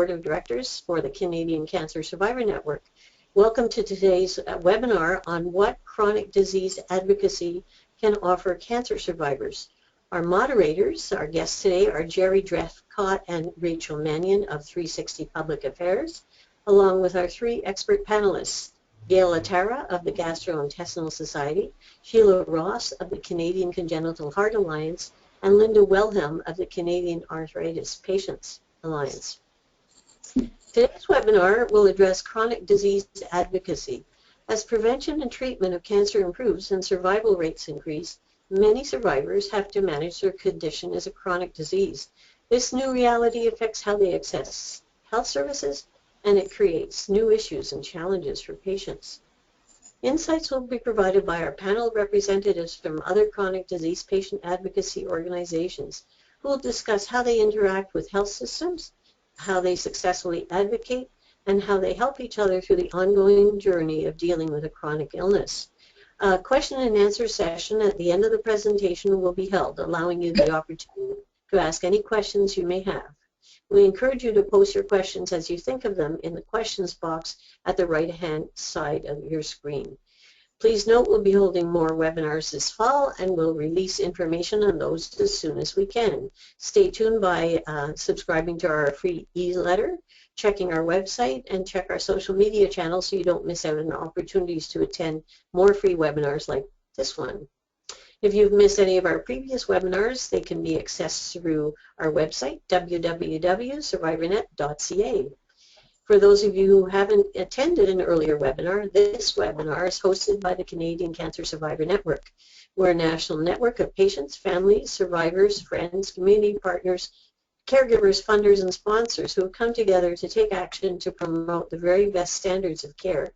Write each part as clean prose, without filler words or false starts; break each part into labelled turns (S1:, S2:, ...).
S1: of Directors for the Canadian Cancer Survivor Network. Welcome to today's webinar on what chronic disease advocacy can offer cancer survivors. Our moderators, our guests today, are Jerry Drefcott and Rachel Mannion of 360 Public Affairs, along with our three expert panelists, Gail Atara of the Gastrointestinal Society, Sheila Ross of the Canadian Congenital Heart Alliance, and Linda Wilhelm of the Canadian Arthritis Patients Alliance. Today's webinar will address chronic disease advocacy. As prevention and treatment of cancer improves and survival rates increase, many survivors have to manage their condition as a chronic disease. This new reality affects how they access health services, and it creates new issues and challenges for patients. Insights will be provided by our panel of representatives from other chronic disease patient advocacy organizations who will discuss how they interact with health systems, how they successfully advocate, and how they help each other through the ongoing journey of dealing with a chronic illness. A question and answer session at the end of the presentation will be held, allowing you the opportunity to ask any questions you may have. We encourage you to post your questions as you think of them in the questions box at the right-hand side of your screen. Please note we'll be holding more webinars this fall, and we'll release information on those as soon as we can. Stay tuned by subscribing to our free e-letter, checking our website, and check our social media channels so you don't miss out on opportunities to attend more free webinars like this one. If you've missed any of our previous webinars, they can be accessed through our website, www.survivornet.ca. For those of you who haven't attended an earlier webinar, this webinar is hosted by the Canadian Cancer Survivor Network. We're a national network of patients, families, survivors, friends, community partners, caregivers, funders, and sponsors who have come together to take action to promote the very best standards of care,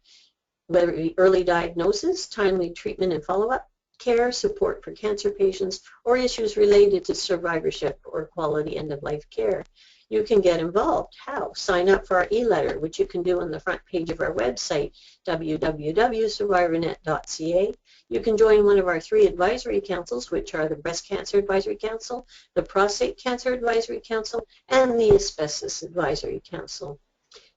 S1: whether it be early diagnosis, timely treatment and follow-up, care, support for cancer patients, or issues related to survivorship or quality end-of-life care. You can get involved. How? Sign up for our e-letter, which you can do on the front page of our website, www.survivornet.ca. You can join one of our three advisory councils, which are the Breast Cancer Advisory Council, the Prostate Cancer Advisory Council, and the Asbestos Advisory Council.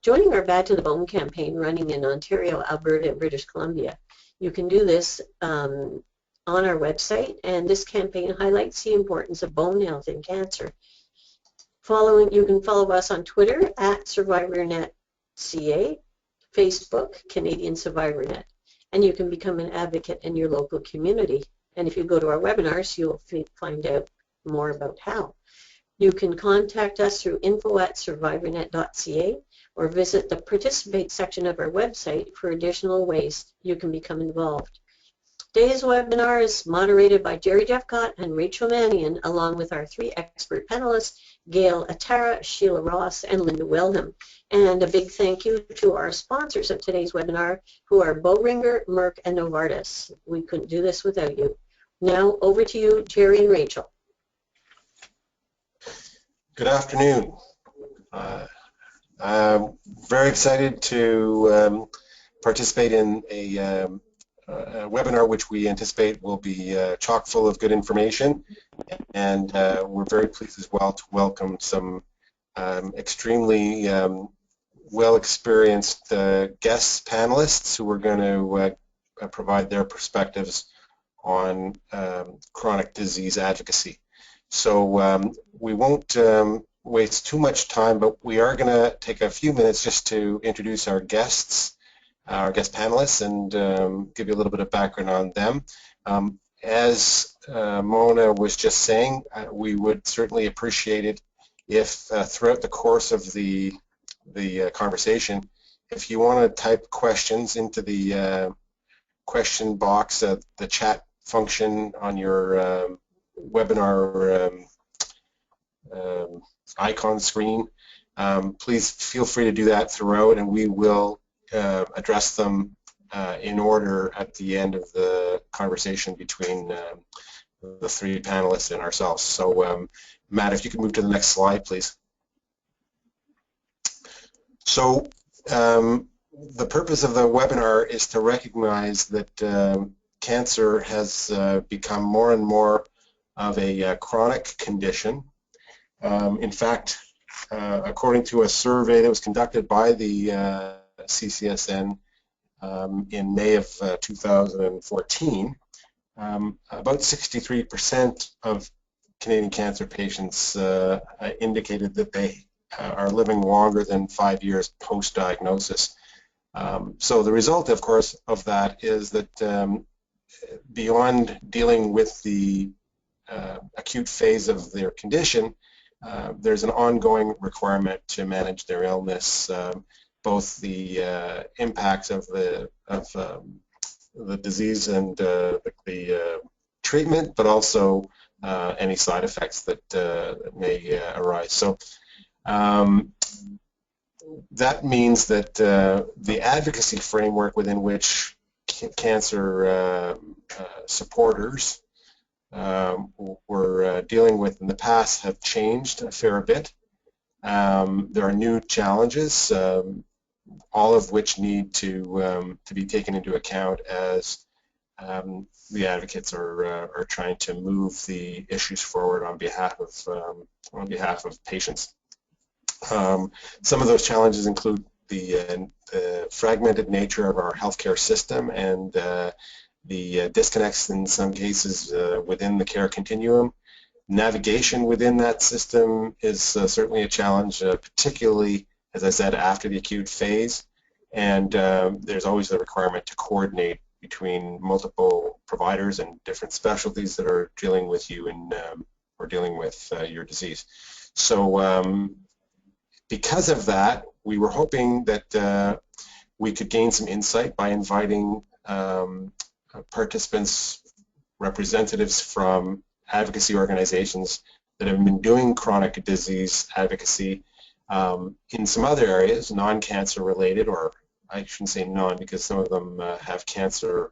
S1: Joining our Bad to the Bone campaign running in Ontario, Alberta, and British Columbia. You can do this on our website, and this campaign highlights the importance of bone health in cancer. You can follow us on Twitter at survivornet.ca, Facebook, Canadian SurvivorNet, and you can become an advocate in your local community. And if you go to our webinars, you'll find out more about how. You can contact us through info@survivornet.ca or visit the Participate section of our website for additional ways you can become involved. Today's webinar is moderated by Jerry Drefcott and Rachel Mannion, along with our three expert panelists, Gail Atara, Sheila Ross, and Linda Wilhelm. And a big thank you to our sponsors of today's webinar, who are Boehringer, Merck, and Novartis. We couldn't do this without you. Now, over to you, Jerry and Rachel.
S2: Good afternoon. I'm very excited to participate in a webinar which we anticipate will be chock full of good information, and we're very pleased as well to welcome some extremely well-experienced guest panelists who are going to provide their perspectives on chronic disease advocacy. So we won't waste too much time, but we are going to take a few minutes just to introduce our guest panelists, and give you a little bit of background on them. As Mona was just saying, we would certainly appreciate it if throughout the course of the conversation, if you want to type questions into the question box, the chat function on your webinar icon screen, please feel free to do that throughout, and we will address them in order at the end of the conversation between the three panelists and ourselves. So Matt, if you can move to the next slide, please. So the purpose of the webinar is to recognize that cancer has become more and more of a chronic condition. In fact, according to a survey that was conducted by the CCSN in May of 2014, about 63% of Canadian cancer patients indicated that they are living longer than 5 years post-diagnosis. So the result, of course, of that is that beyond dealing with the acute phase of their condition, there's an ongoing requirement to manage their illness, both the impacts of the disease and the treatment, but also any side effects that may arise. So that means that the advocacy framework within which cancer supporters were dealing with in the past have changed a fair bit. There are new challenges, all of which need to be taken into account as the advocates are trying to move the issues forward on behalf of patients. Some of those challenges include the fragmented nature of our healthcare system and the disconnects in some cases within the care continuum. Navigation within that system is certainly a challenge, particularly, as I said, after the acute phase, and there's always the requirement to coordinate between multiple providers and different specialties that are dealing with you or dealing with your disease. So because of that, we were hoping that we could gain some insight by inviting participants, representatives from advocacy organizations that have been doing chronic disease advocacy in some other areas, non-cancer related, or I shouldn't say non because some of them have cancer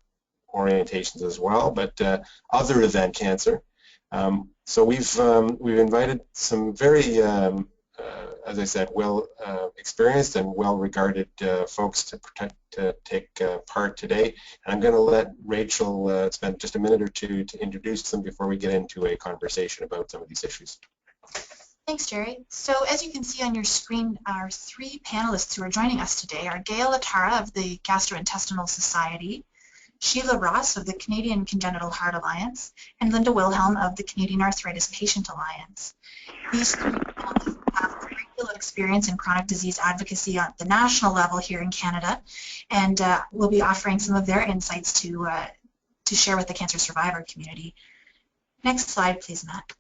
S2: orientations as well, but other than cancer. So we've invited some very as I said, well experienced and well-regarded folks to take part today. And I'm going to let Rachel spend just a minute or two to introduce them before we get into a conversation about some of these issues.
S3: Thanks, Jerry. So as you can see on your screen, our three panelists who are joining us today are Gail Atara of the Gastrointestinal Society, Sheila Ross of the Canadian Congenital Heart Alliance, and Linda Wilhelm of the Canadian Arthritis Patient Alliance. These three panelists have a great deal of experience in chronic disease advocacy at the national level here in Canada, and will be offering some of their insights to share with the cancer survivor community. Next slide, please, Matt.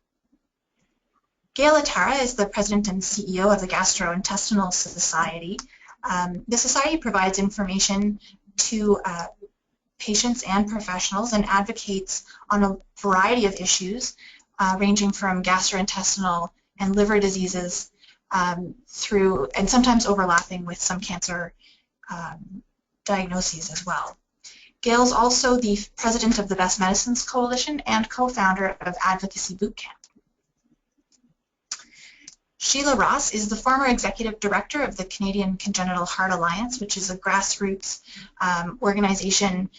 S3: Gail Atara is the President and CEO of the Gastrointestinal Society. The Society provides information to patients and professionals and advocates on a variety of issues ranging from gastrointestinal and liver diseases through, and sometimes overlapping with some cancer diagnoses as well. Gail's also the President of the Best Medicines Coalition and co-founder of Advocacy Bootcamp. Sheila Ross is the former Executive Director of the Canadian Congenital Heart Alliance, which is a grassroots organization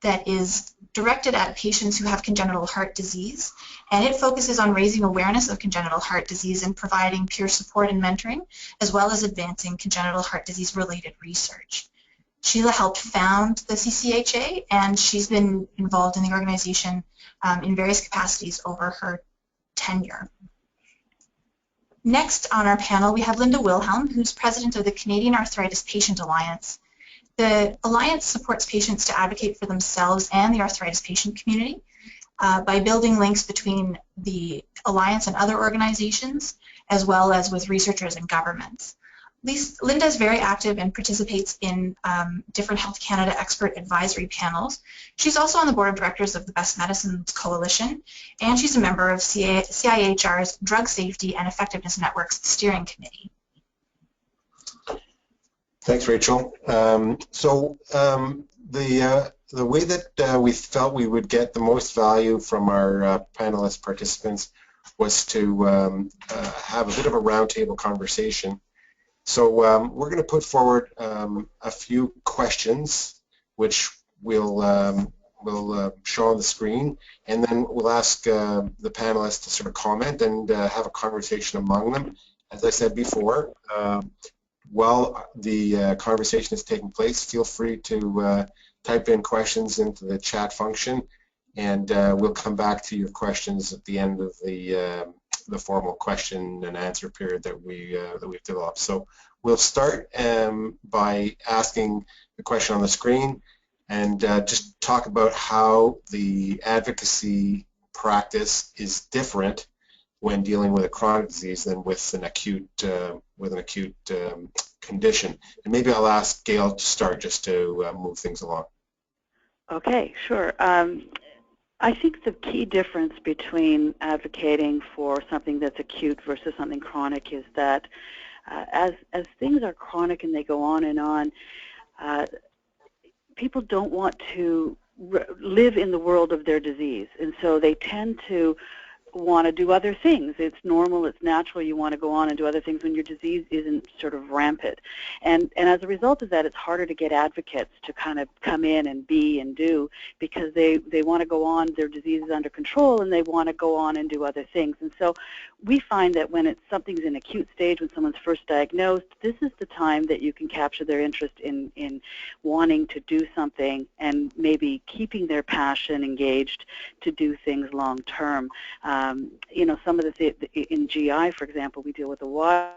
S3: that is directed at patients who have congenital heart disease, and it focuses on raising awareness of congenital heart disease and providing peer support and mentoring, as well as advancing congenital heart disease-related research. Sheila helped found the CCHA, and she's been involved in the organization in various capacities over her tenure. Next on our panel, we have Linda Wilhelm, who's president of the Canadian Arthritis Patient Alliance. The Alliance supports patients to advocate for themselves and the arthritis patient community by building links between the Alliance and other organizations, as well as with researchers and governments. Linda is very active and participates in different Health Canada expert advisory panels. She's also on the board of directors of the Best Medicines Coalition, and she's a member of CIHR's Drug Safety and Effectiveness Network's steering committee.
S2: Thanks, Rachel. The way that we felt we would get the most value from our panelist participants was to have a bit of a roundtable conversation. So we're going to put forward a few questions, which we'll show on the screen, and then we'll ask the panelists to sort of comment and have a conversation among them. as I said before, while the conversation is taking place, feel free to type in questions into the chat function, and we'll come back to your questions at the end of the formal question and answer period that we've developed. So we'll start by asking the question on the screen, and just talk about how the advocacy practice is different when dealing with a chronic disease than with an acute condition. And maybe I'll ask Gail to start just to move things along.
S4: Okay, sure. I think the key difference between advocating for something that's acute versus something chronic is that as things are chronic and they go on, people don't want to live in the world of their disease, and so they tend to want to do other things. It's normal, it's natural, you want to go on and do other things when your disease isn't sort of rampant. And as a result of that, it's harder to get advocates to kind of come in and be and do, because they want to go on, their disease is under control, and they want to go on and do other things. And so we find that when something's in acute stage, when someone's first diagnosed, this is the time that you can capture their interest in wanting to do something and maybe keeping their passion engaged to do things long term. You know, some of in GI, for example, we deal with a wide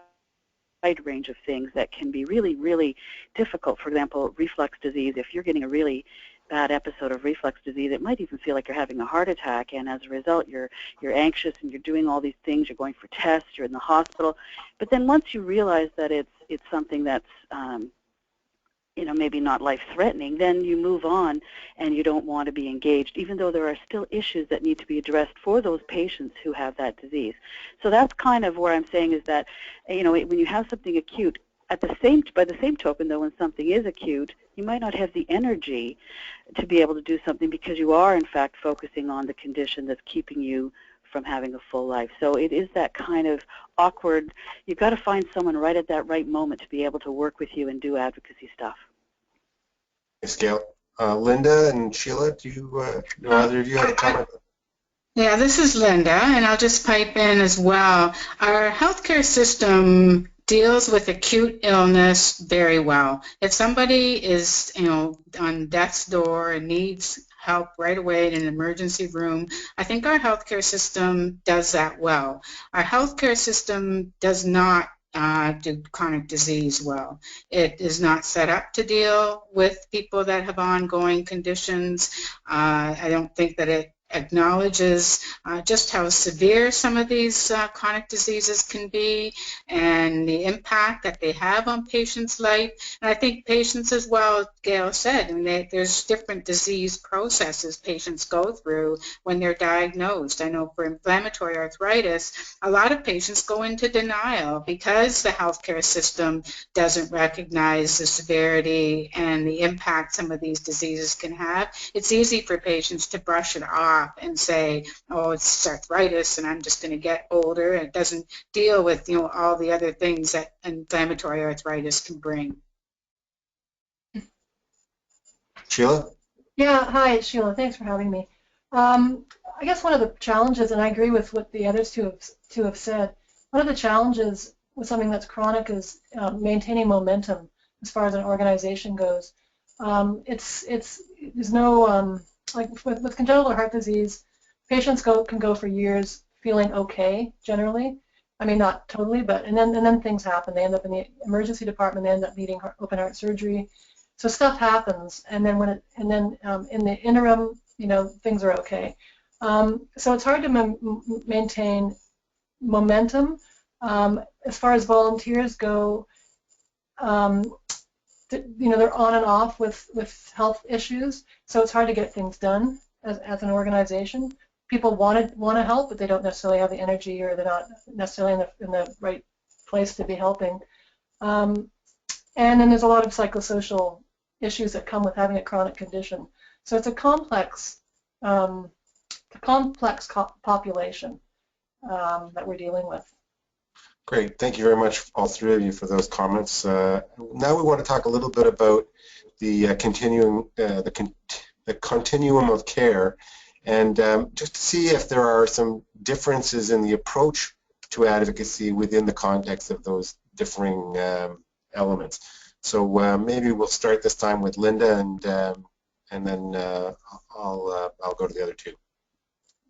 S4: range of things that can be really, really difficult. For example, reflux disease. If you're getting a really bad episode of reflux disease, it might even feel like you're having a heart attack, and as a result, you're anxious and you're doing all these things. You're going for tests. You're in the hospital. But then once you realize that it's something that's you know, maybe not life-threatening, then you move on and you don't want to be engaged, even though there are still issues that need to be addressed for those patients who have that disease. So that's kind of where I'm saying is that, you know, when you have something acute, by the same token, though, when something is acute, you might not have the energy to be able to do something because you are, in fact, focusing on the condition that's keeping you from having a full life. So it is that kind of awkward, you've got to find someone right at that right moment to be able to work with you and do advocacy stuff.
S2: Thanks, Gail. Linda and Sheila, do either of you have a comment?
S5: Yeah, this is Linda, and I'll just pipe in as well. Our healthcare system deals with acute illness very well. If somebody is, you know, on death's door and needs help right away in an emergency room, I think our healthcare system does that well. Our healthcare system does not do chronic disease well. It is not set up to deal with people that have ongoing conditions. I don't think that it acknowledges just how severe some of these chronic diseases can be and the impact that they have on patients' life. And I think patients as well, Gail said, and there's different disease processes patients go through when they're diagnosed. I know for inflammatory arthritis, a lot of patients go into denial because the healthcare system doesn't recognize the severity and the impact some of these diseases can have. It's easy for patients to brush it off and say, oh, it's arthritis and I'm just going to get older. It doesn't deal with, you know, all the other things that inflammatory arthritis can bring.
S2: Sheila?
S6: Yeah, hi, it's Sheila. Thanks for having me. I guess one of the challenges, and I agree with what the others two have said, one of the challenges with something that's chronic is maintaining momentum as far as an organization goes. There's no like with congenital heart disease, patients can go for years feeling okay generally. I mean, not totally, but and then things happen. They end up in the emergency department. They end up needing open heart surgery. So stuff happens, and then in the interim, you know, things are okay. So it's hard to maintain momentum. As far as volunteers go, you know, they're on and off with health issues, so it's hard to get things done as an organization. People want to help, but they don't necessarily have the energy, or they're not necessarily in the right place to be helping. And then there's a lot of psychosocial issues that come with having a chronic condition. So it's a complex population that we're dealing with.
S2: Great. Thank you very much, all three of you, for those comments. Now we want to talk a little bit about the continuum of care, and just to see if there are some differences in the approach to advocacy within the context of those differing elements. So maybe we'll start this time with Linda, and then I'll go to the other two.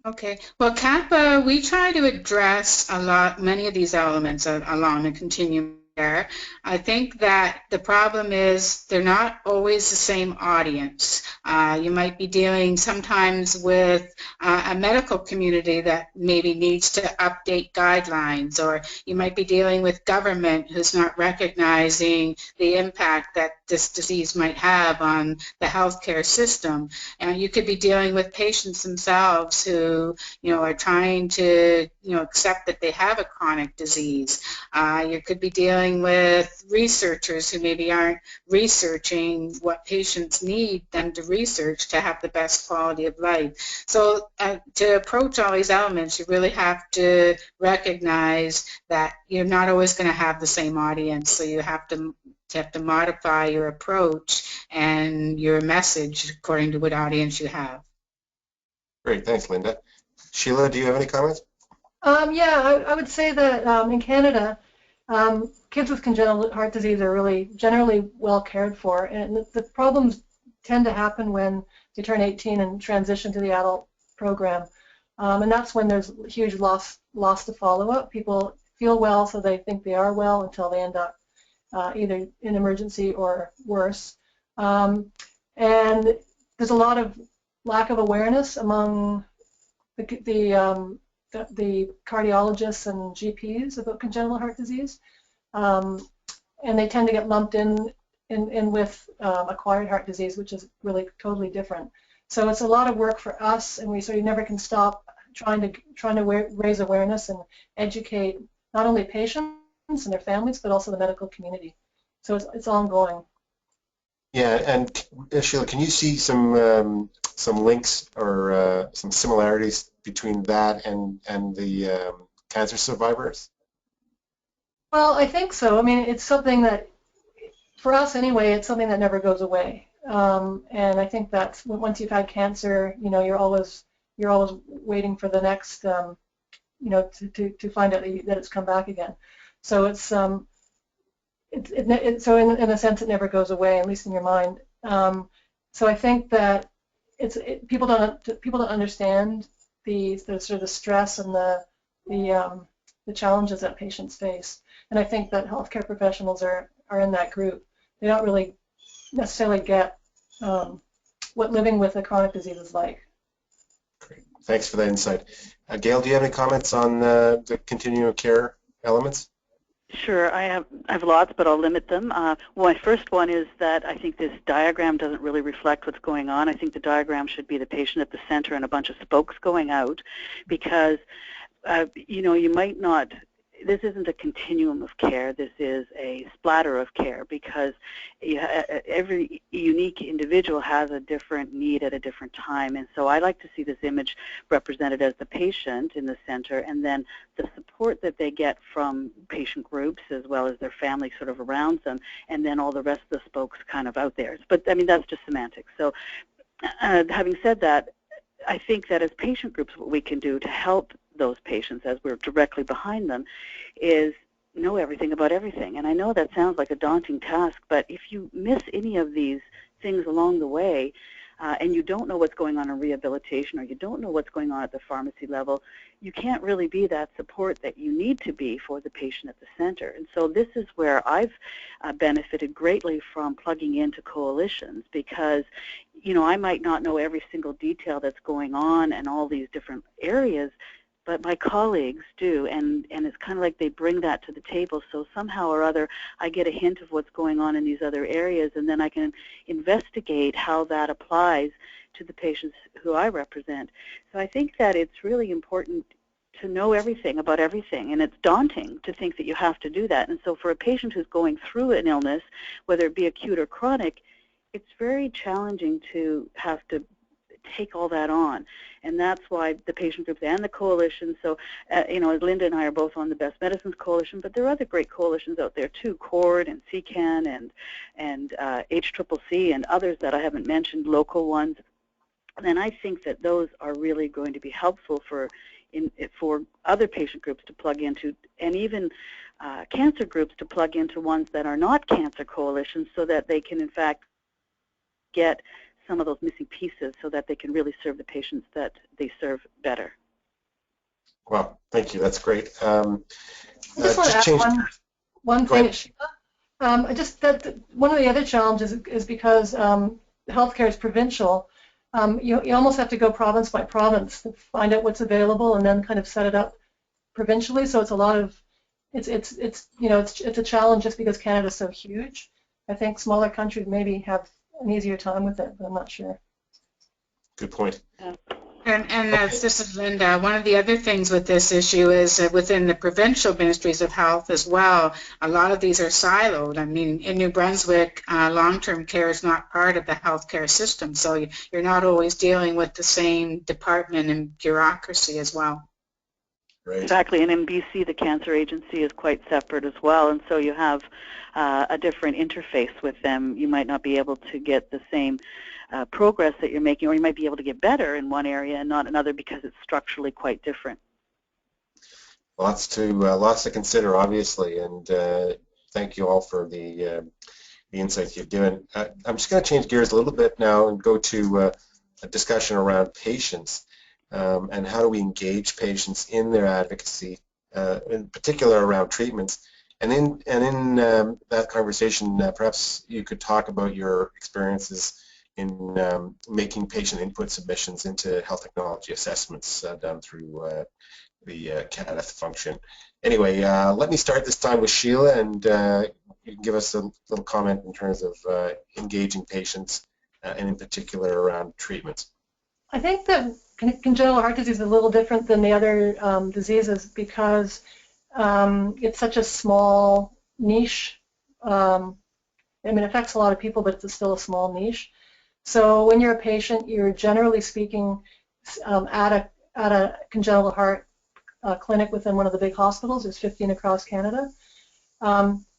S5: Okay. Well, CAPA, we try to address many of these elements along the continuum there. I think that the problem is they're not always the same audience. You might be dealing sometimes with a medical community that maybe needs to update guidelines, or you might be dealing with government who's not recognizing the impact that this disease might have on the healthcare system. And you could be dealing with patients themselves who, are trying to, accept that they have a chronic disease. You could be dealing with researchers who maybe aren't researching what patients need them to research to have the best quality of life. So to approach all these elements, you really have to recognize that you're not always going to have the same audience, so you have to modify your approach and your message according to what audience you have.
S2: Great, thanks, Linda. Sheila, do you have any comments?
S6: Yeah, I would say that in Canada, kids with congenital heart disease are really generally well cared for, and the problems tend to happen when they turn 18 and transition to the adult program, and that's when there's huge loss to follow-up. People feel well, so they think they are well until they end up either in emergency or worse, and there's a lot of lack of awareness among the cardiologists and GPs about congenital heart disease, and they tend to get lumped in with acquired heart disease, which is really totally different. So it's a lot of work for us, and we sort of never can stop trying to raise awareness and educate not only patients and their families, but also the medical community. So it's ongoing.
S2: Yeah, and Sheila, can you see some links or some similarities between that and the cancer survivors?
S6: Well, I think so. I mean, it's something that, for us anyway, it's something that never goes away. And I think that once you've had cancer, you're always waiting for the next, to find out that it's come back again. So it's so in a sense it never goes away, at least in your mind. So I think that people don't understand the sort of the stress and the challenges that patients face, and I think that healthcare professionals are in that group. They don't really necessarily get what living with a chronic disease is like.
S2: Great, thanks for that insight. Gail, do you have any comments on the continuum of care elements?
S4: Sure, I have lots, but I'll limit them. My first one is that I think this diagram doesn't really reflect what's going on. I think the diagram should be the patient at the center and a bunch of spokes going out, because you might not. This isn't a continuum of care. This is a splatter of care, because every unique individual has a different need at a different time. And so I like to see this image represented as the patient in the center, and then the support that they get from patient groups as well as their family sort of around them, and then all the rest of the spokes kind of out there. But I mean, that's just semantics. So having said that, I think that as patient groups, what we can do to help those patients as we're directly behind them is know everything about everything. And I know that sounds like a daunting task, but if you miss any of these things along the way, and you don't know what's going on in rehabilitation, or you don't know what's going on at the pharmacy level, you can't really be that support that you need to be for the patient at the center. And so this is where I've benefited greatly from plugging into coalitions, because I might not know every single detail that's going on in all these different areas, but my colleagues do, and it's kind of like they bring that to the table. So somehow or other, I get a hint of what's going on in these other areas, and then I can investigate how that applies to the patients who I represent. So I think that it's really important to know everything about everything, and it's daunting to think that you have to do that. And so for a patient who's going through an illness, whether it be acute or chronic, it's very challenging to have to take all that on, and that's why the patient groups and the coalition. So, as Linda and I are both on the Best Medicines Coalition, but there are other great coalitions out there too, CORD and CCAN and HCCC and others that I haven't mentioned, local ones. And I think that those are really going to be helpful for for other patient groups to plug into, and even cancer groups to plug into ones that are not cancer coalitions, so that they can in fact get some of those missing pieces so that they can really serve the patients that they serve better.
S2: Well, thank you. That's great.
S6: I just want to add one thing, Sheila. Just that one of the other challenges is because healthcare is provincial. You almost have to go province by province to find out what's available and then kind of set it up provincially. So it's a lot of it's a challenge just because Canada's so huge. I think smaller countries maybe have an easier time with it, but I'm not sure.
S2: Good point.
S5: And this is Linda. One of the other things with this issue is that within the provincial ministries of health as well, a lot of these are siloed. I mean, in New Brunswick, long-term care is not part of the healthcare system, so you're not always dealing with the same department and bureaucracy as well.
S2: Right.
S4: Exactly, and in BC, the cancer agency is quite separate as well, and so you have a different interface with them. You might not be able to get the same progress that you're making, or you might be able to get better in one area and not another because it's structurally quite different.
S2: Lots to consider, obviously, and thank you all for the insights you've given. I'm just going to change gears a little bit now and go to a discussion around patients and how do we engage patients in their advocacy, in particular around treatments. And in that conversation, perhaps you could talk about your experiences in making patient input submissions into health technology assessments done through the CADITH function. Anyway, let me start this time with Sheila, and you can give us a little comment in terms of engaging patients, and in particular around treatments.
S6: I think that congenital heart disease is a little different than the other diseases because it's such a small niche. I mean, it affects a lot of people, but it's still a small niche. So when you're a patient, you're generally speaking at a congenital heart clinic within one of the big hospitals. There's 15 across Canada.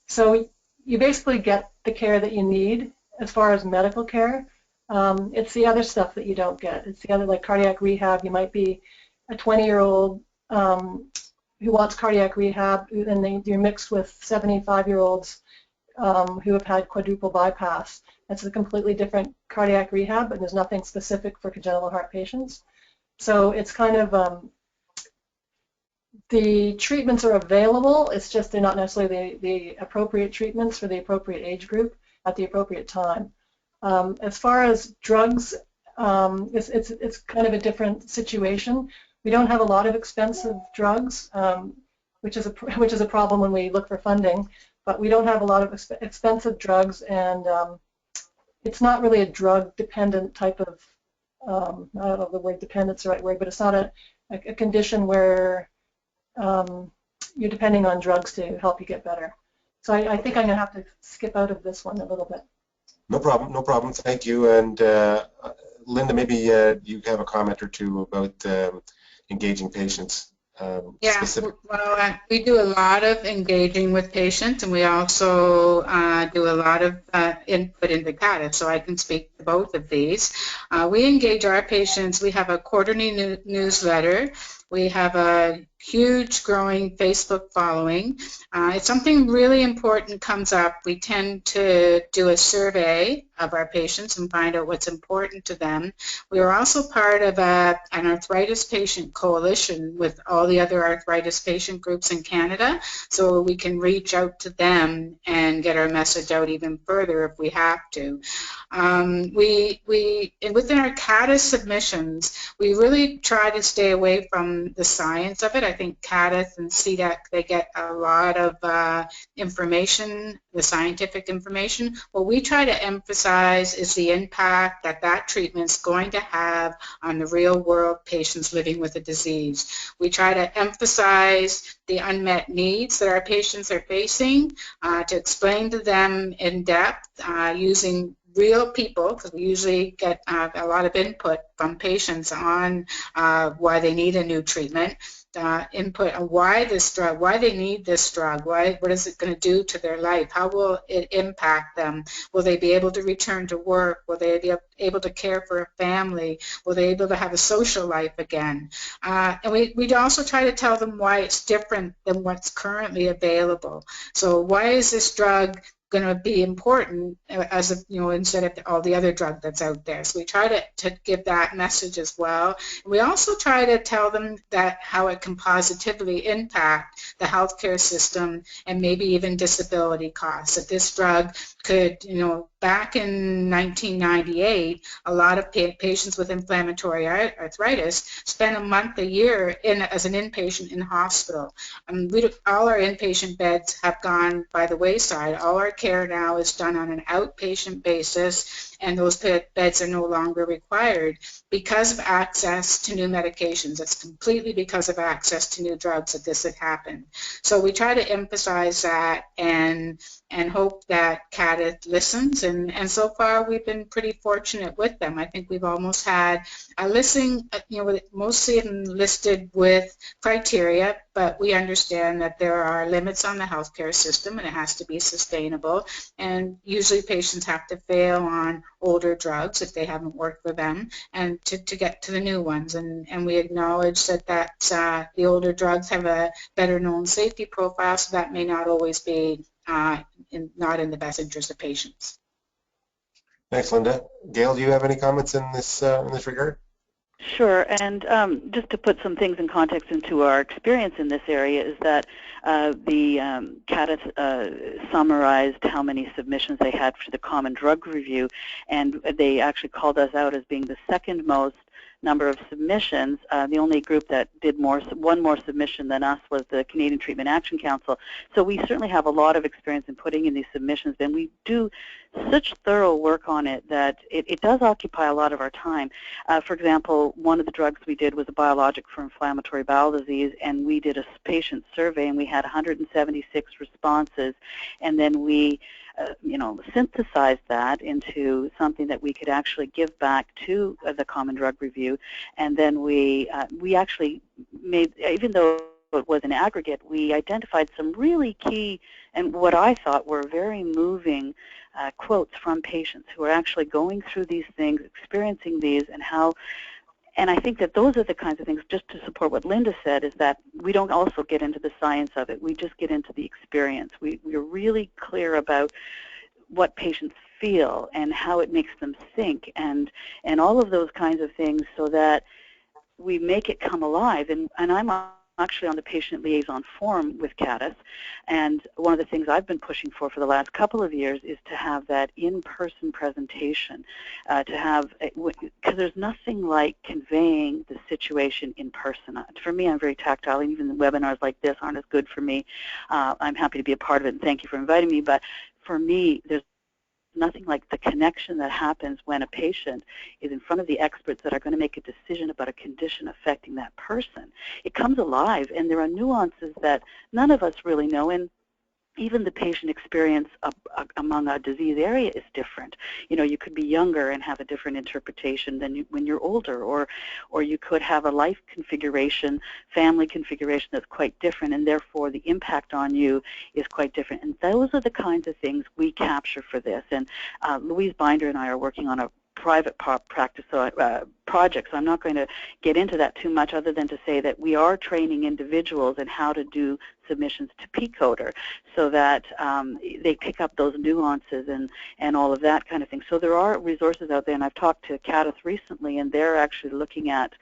S6: So you basically get the care that you need as far as medical care. It's the other stuff that you don't get. It's the other, like cardiac rehab. You might be a 20-year-old who wants cardiac rehab, and you're mixed with 75-year-olds who have had quadruple bypass. It's a completely different cardiac rehab, and there's nothing specific for congenital heart patients. So it's kind of the treatments are available. It's just they're not necessarily the appropriate treatments for the appropriate age group at the appropriate time. As far as drugs, it's kind of a different situation. We don't have a lot of expensive drugs, which is a problem when we look for funding. But we don't have a lot of expensive drugs, and it's not really a drug-dependent type of, I don't know if the word dependent is the right word, but it's not a condition where you're depending on drugs to help you get better. So I think I'm going to have to skip out of this one a little bit.
S2: No problem, thank you. And Linda, maybe you have a comment or two about engaging patients.
S5: Yeah, well, we do a lot of engaging with patients, and we also do a lot of input into CADITH, so I can speak to both of these. We engage our patients. We have a quarterly newsletter. We have a huge growing Facebook following. If something really important comes up, we tend to do a survey of our patients and find out what's important to them. We are also part of an arthritis patient coalition with all the other arthritis patient groups in Canada, so we can reach out to them and get our message out even further if we have to. Within our CADITH submissions, we really try to stay away from the science of it. I think CADITH and CDAC, they get a lot of information, the scientific information. What we try to emphasize is the impact that treatment's going to have on the real world patients living with a disease. We try to emphasize the unmet needs that our patients are facing, to explain to them in depth using real people, because we usually get a lot of input from patients on why they need a new treatment. input on why this drug, why they need this drug, what is it going to do to their life, how will it impact them, will they be able to return to work, will they be able to care for a family, will they be able to have a social life again. And we also try to tell them why it's different than what's currently available. So why is this drug going to be important as a, instead of all the other drug that's out there. So we try to give that message as well. We also try to tell them that how it can positively impact the healthcare system and maybe even disability costs. That this drug could, back in 1998, a lot of patients with inflammatory arthritis spent a month a year as an inpatient in hospital. All our inpatient beds have gone by the wayside. All our care now is done on an outpatient basis, and those beds are no longer required because of access to new medications. It's completely because of access to new drugs that this had happened. So we try to emphasize that and hope that CADA listens, and so far we've been pretty fortunate with them. I think we've almost had a listing, mostly listed with criteria, but we understand that there are limits on the healthcare system and it has to be sustainable, and usually patients have to fail on older drugs if they haven't worked for them and to get to the new ones, and we acknowledge that the older drugs have a better known safety profile, so that may not always be not in the best interest of patients.
S2: Thanks, Linda. Gail, do you have any comments in this regard?
S4: Sure, and just to put some things in context into our experience in this area is that the CADA summarized how many submissions they had for the Common Drug Review, and they actually called us out as being the second most number of submissions. The only group that did one more submission than us was the Canadian Treatment Action Council. So we certainly have a lot of experience in putting in these submissions, and we do such thorough work on it that it does occupy a lot of our time. For example, one of the drugs we did was a biologic for inflammatory bowel disease, and we did a patient survey, and we had 176 responses, and then we synthesized that into something that we could actually give back to the Common Drug Review, and then we actually made, even though it was an aggregate, we identified some really key and what I thought were very moving quotes from patients who are actually going through these things, experiencing these, and I think that those are the kinds of things, just to support what Linda said, is that we don't also get into the science of it. We just get into the experience. We're really clear about what patients feel and how it makes them think and all of those kinds of things, so that we make it come alive. And I'm actually on the patient liaison forum with CADAS, and one of the things I've been pushing for the last couple of years is to have that in-person presentation, because there's nothing like conveying the situation in person. For me, I'm very tactile, and even the webinars like this aren't as good for me. I'm happy to be a part of it, and thank you for inviting me, but for me, there's nothing like the connection that happens when a patient is in front of the experts that are going to make a decision about a condition affecting that person. It comes alive, and there are nuances that none of us really know, and even the patient experience among a disease area is different. You could be younger and have a different interpretation than when you're older, or you could have a life configuration, family configuration that's quite different, and therefore the impact on you is quite different. And those are the kinds of things we capture for this. And Louise Binder and I are working on a private practice project, so I'm not going to get into that too much, other than to say that we are training individuals in how to do submissions to PCODER, so that they pick up those nuances and all of that kind of thing. So there are resources out there, and I've talked to CADAS recently, and they're actually looking at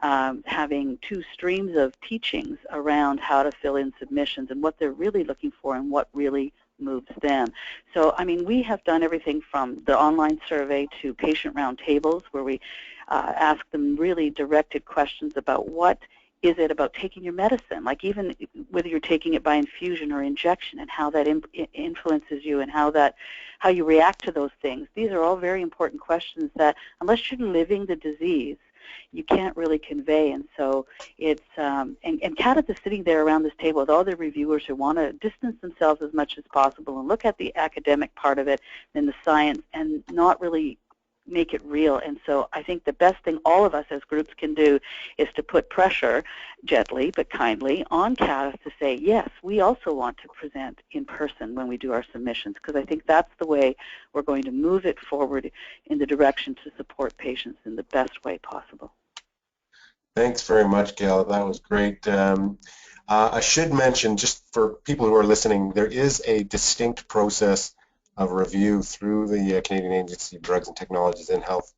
S4: having 2 streams of teachings around how to fill in submissions and what they're really looking for and what really moves them. So, I mean, we have done everything from the online survey to patient roundtables, where we ask them really directed questions about what is it about taking your medicine, like even whether you're taking it by infusion or injection, and how that influences you and how you react to those things. These are all very important questions that, unless you're living the disease, you can't really convey. And so it's and CADAS is sitting there around this table with all the reviewers who want to distance themselves as much as possible and look at the academic part of it and the science, and not really make it real. And so I think the best thing all of us as groups can do is to put pressure, gently but kindly, on CADA to say, yes, we also want to present in person when we do our submissions, because I think that's the way we're going to move it forward in the direction to support patients in the best way possible.
S2: Thanks very much, Gail. That was great. I should mention, just for people who are listening, there is a distinct process of review through the Canadian Agency of Drugs and Technologies in Health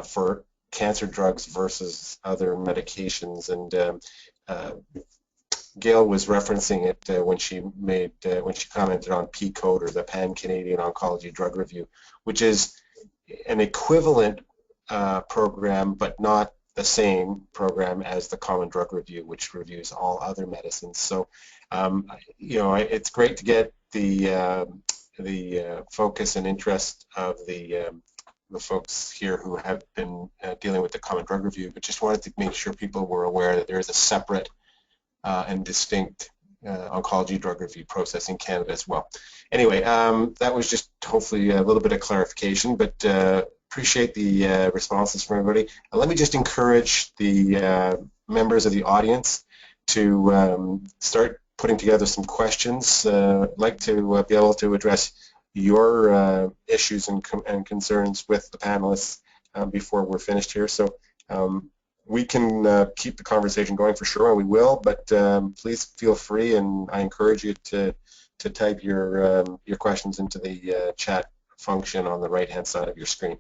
S2: for cancer drugs versus other medications. And Gail was referencing it when she commented on P-code, or the Pan-Canadian Oncology Drug Review, which is an equivalent program, but not the same program as the Common Drug Review, which reviews all other medicines. So, you know, it's great to get the focus and interest of the folks here who have been dealing with the Common Drug Review, but just wanted to make sure people were aware that there is a separate and distinct oncology drug review process in Canada as well. Anyway, that was just hopefully a little bit of clarification, but appreciate the responses from everybody. Let me just encourage the members of the audience to start putting together some questions. I'd like to be able to address your issues and concerns with the panelists before we're finished here. So we can keep the conversation going for sure, and we will, but please feel free, and I encourage you to type your questions into the chat function on the right-hand side of your screen.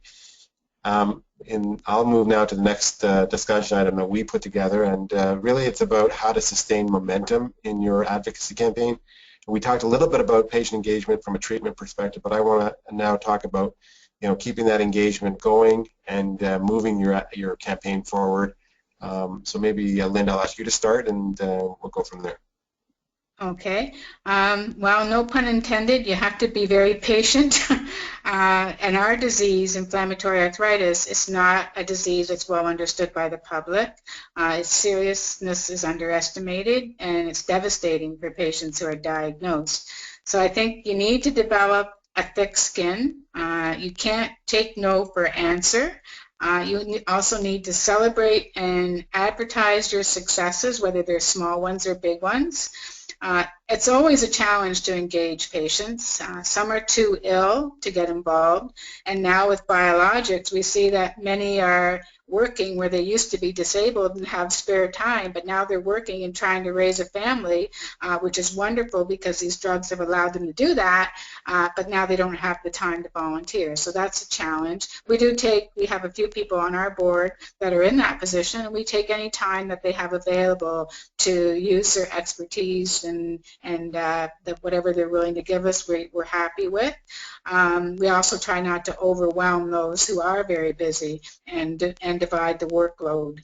S2: And I'll move now to the next discussion item that we put together, and really it's about how to sustain momentum in your advocacy campaign. We talked a little bit about patient engagement from a treatment perspective, but I want to now talk about, you know, keeping that engagement going and moving your campaign forward. So maybe Linda, I'll ask you to start, and we'll go from there.
S5: Okay. Well, no pun intended. You have to be very patient. And our disease, inflammatory arthritis, is not a disease that's well understood by the public. Its seriousness is underestimated, and it's devastating for patients who are diagnosed. So I think you need to develop a thick skin. You can't take no for answer. You also need to celebrate and advertise your successes, whether they're small ones or big ones. It's always a challenge to engage patients. Some are too ill to get involved, and now with biologics we see that many are working where they used to be disabled and have spare time, but now they're working and trying to raise a family, which is wonderful because these drugs have allowed them to do that, but now they don't have the time to volunteer. So that's a challenge. We have a few people on our board that are in that position, and we take any time that they have available to use their expertise and whatever they're willing to give us, we're happy with. We also try not to overwhelm those who are very busy and divide the workload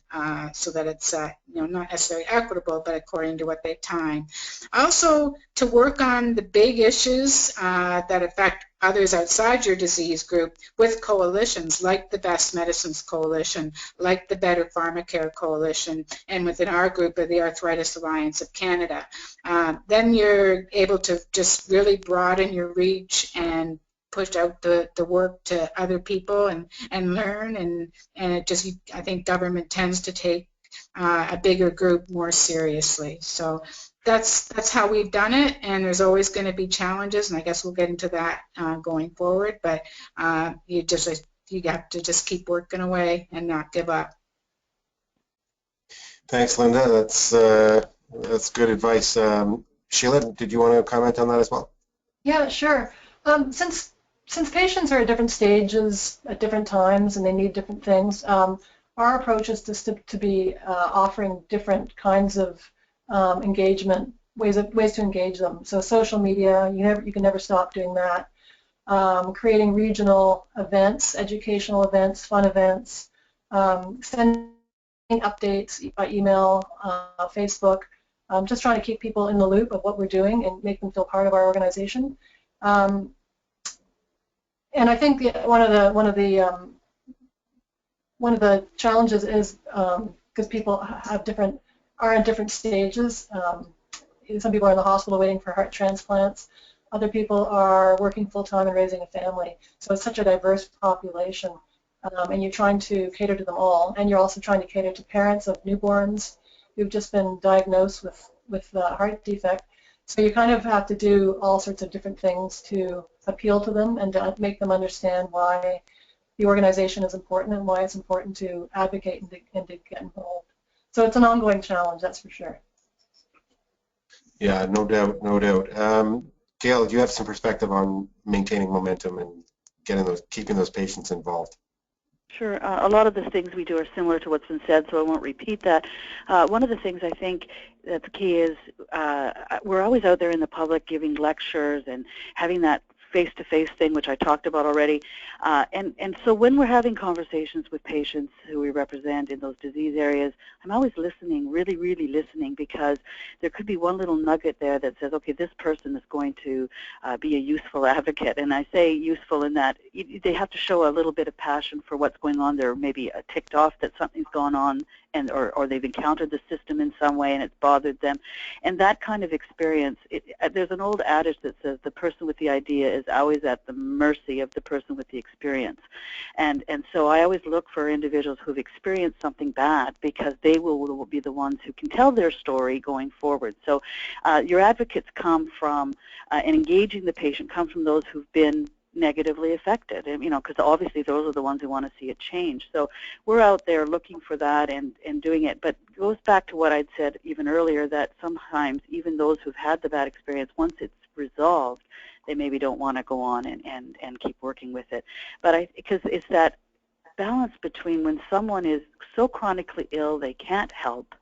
S5: so that it's not necessarily equitable, but according to what they have time. Also, to work on the big issues that affect others outside your disease group with coalitions like the Best Medicines Coalition, like the Better Pharmacare Coalition, and within our group of the Arthritis Alliance of Canada. Then you're able to just really broaden your reach and push out the work to other people and learn, and it just, I think government tends to take a bigger group more seriously. So that's how we've done it, and there's always going to be challenges, and I guess we'll get into that going forward, but you have to just keep working away and not give up.
S2: Thanks, Linda. That's good advice. Sheila, did you want to comment on that as well?
S6: Yeah, sure. Since patients are at different stages at different times and they need different things, our approach is to be offering different kinds of engagement, ways to engage them. So social media, you can never stop doing that. Creating regional events, educational events, fun events, sending updates by email, Facebook, just trying to keep people in the loop of what we're doing and make them feel part of our organization. And I think one of the challenges is because people are in different stages. Some people are in the hospital waiting for heart transplants. Other people are working full time and raising a family. So it's such a diverse population. and you're trying to cater to them all, and you're also trying to cater to parents of newborns who've just been diagnosed with a heart defect. So you kind of have to do all sorts of different things to appeal to them and to make them understand why the organization is important and why it's important to advocate and to get involved. So it's an ongoing challenge, that's for sure.
S2: Yeah, no doubt, no doubt. Gail, do you have some perspective on maintaining momentum and keeping those patients involved?
S4: Sure. A lot of the things we do are similar to what's been said, so I won't repeat that. One of the things I think that the key is we're always out there in the public giving lectures and having that face-to-face thing, which I talked about already. And so when we're having conversations with patients who we represent in those disease areas, I'm always listening, really, really listening, because there could be one little nugget there that says, okay, this person is going to be a useful advocate. And I say useful in that they have to show a little bit of passion for what's going on. They're maybe ticked off that something's gone on, and or they've encountered the system in some way and it's bothered them. And that kind of experience, there's an old adage that says the person with the idea is always at the mercy of the person with the experience. And so I always look for individuals who've experienced something bad, because they will be the ones who can tell their story going forward. So your advocates come from, and engaging the patient comes from those who've been negatively affected, and, you know, because obviously those are the ones who want to see it change. So we're out there looking for that and doing it. But it goes back to what I'd said even earlier, that sometimes even those who've had the bad experience, once it's resolved, they maybe don't want to go on and keep working with it. But because it's that balance between when someone is so chronically ill they can't help,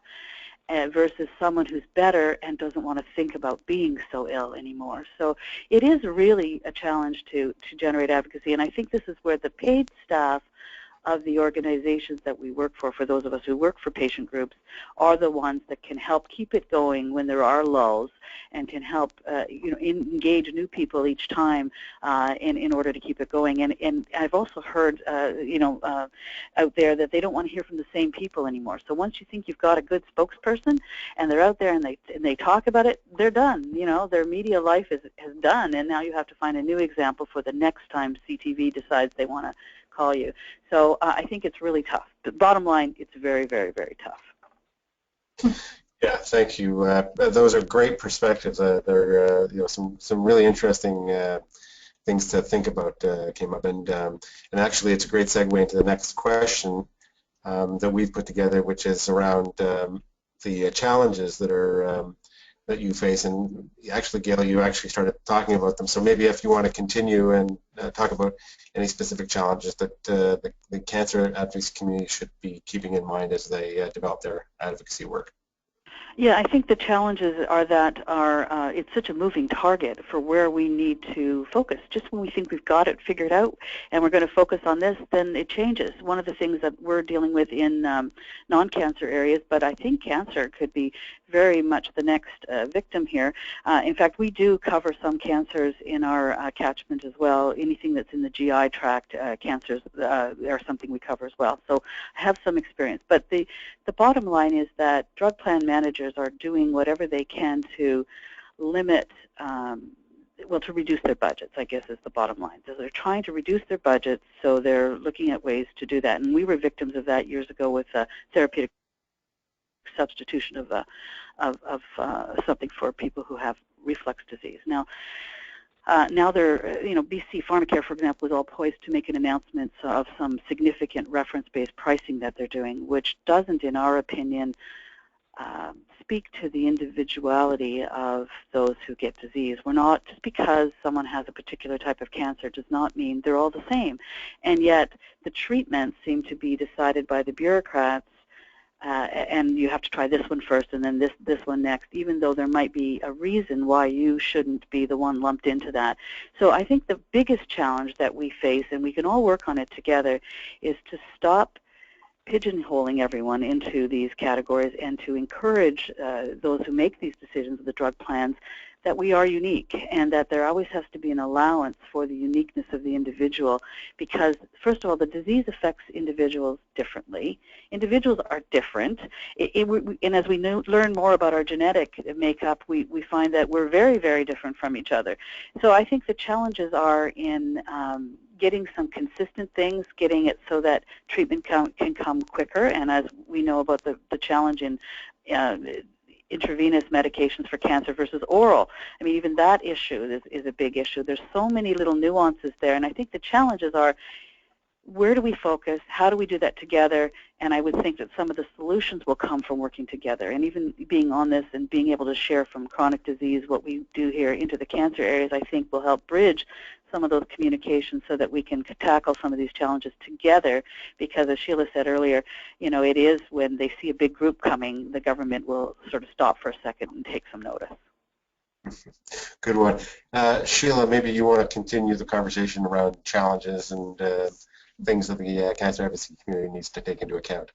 S4: versus someone who's better and doesn't want to think about being so ill anymore. So it is really a challenge to generate advocacy, and I think this is where the paid staff of the organizations that we work for those of us who work for patient groups, are the ones that can help keep it going when there are lulls, and can help engage new people each time in order to keep it going. And I've also heard out there that they don't want to hear from the same people anymore. So once you think you've got a good spokesperson and they're out there and they talk about it, they're done. You know, their media life is done, and now you have to find a new example for the next time CTV decides they want to call you. So I think it's really tough. But bottom line, it's very, very, very tough.
S2: Yeah, thank you. Those are great perspectives. They're some really interesting things to think about came up, and actually it's a great segue into the next question that we've put together, which is around the challenges that are that you face. And actually, Gail, you actually started talking about them. So maybe if you want to continue and talk about any specific challenges that the cancer advocacy community should be keeping in mind as they develop their advocacy work.
S4: Yeah, I think the challenges are that it's such a moving target for where we need to focus. Just when we think we've got it figured out and we're going to focus on this, then it changes. One of the things that we're dealing with in non-cancer areas, but I think cancer could be very much the next victim here. In fact, we do cover some cancers in our catchment as well. Anything that's in the GI tract cancers are something we cover as well. So I have some experience. But the bottom line is that drug plan managers are doing whatever they can to limit, to reduce their budgets, I guess is the bottom line. So they're trying to reduce their budgets, so they're looking at ways to do that. And we were victims of that years ago with therapeutic substitution of something for people who have reflux disease. Now they're, BC Pharmacare, for example, is all poised to make an announcement of some significant reference-based pricing that they're doing, which doesn't, in our opinion, speak to the individuality of those who get disease. We're not, just because someone has a particular type of cancer does not mean they're all the same. And yet the treatments seem to be decided by the bureaucrats, and you have to try this one first and then this one next, even though there might be a reason why you shouldn't be the one lumped into that. So I think the biggest challenge that we face, and we can all work on it together, is to stop pigeonholing everyone into these categories and to encourage those who make these decisions with the drug plans that we are unique, and that there always has to be an allowance for the uniqueness of the individual, because first of all, the disease affects individuals differently. Individuals are different, and as we learn more about our genetic makeup, we find that we're very, very different from each other. So I think the challenges are in getting some consistent things, getting it so that treatment can come quicker, and as we know about the challenge in intravenous medications for cancer versus oral. I mean, even that issue is a big issue. There's so many little nuances there, and I think the challenges are, where do we focus? How do we do that together? And I would think that some of the solutions will come from working together. And even being on this and being able to share from chronic disease what we do here into the cancer areas, I think will help bridge some of those communications so that we can tackle some of these challenges together. Because as Sheila said earlier, you know, it is when they see a big group coming, the government will sort of stop for a second and take some notice.
S2: Good one. Sheila, maybe you want to continue the conversation around challenges and things that the cancer advocacy community needs to take into account.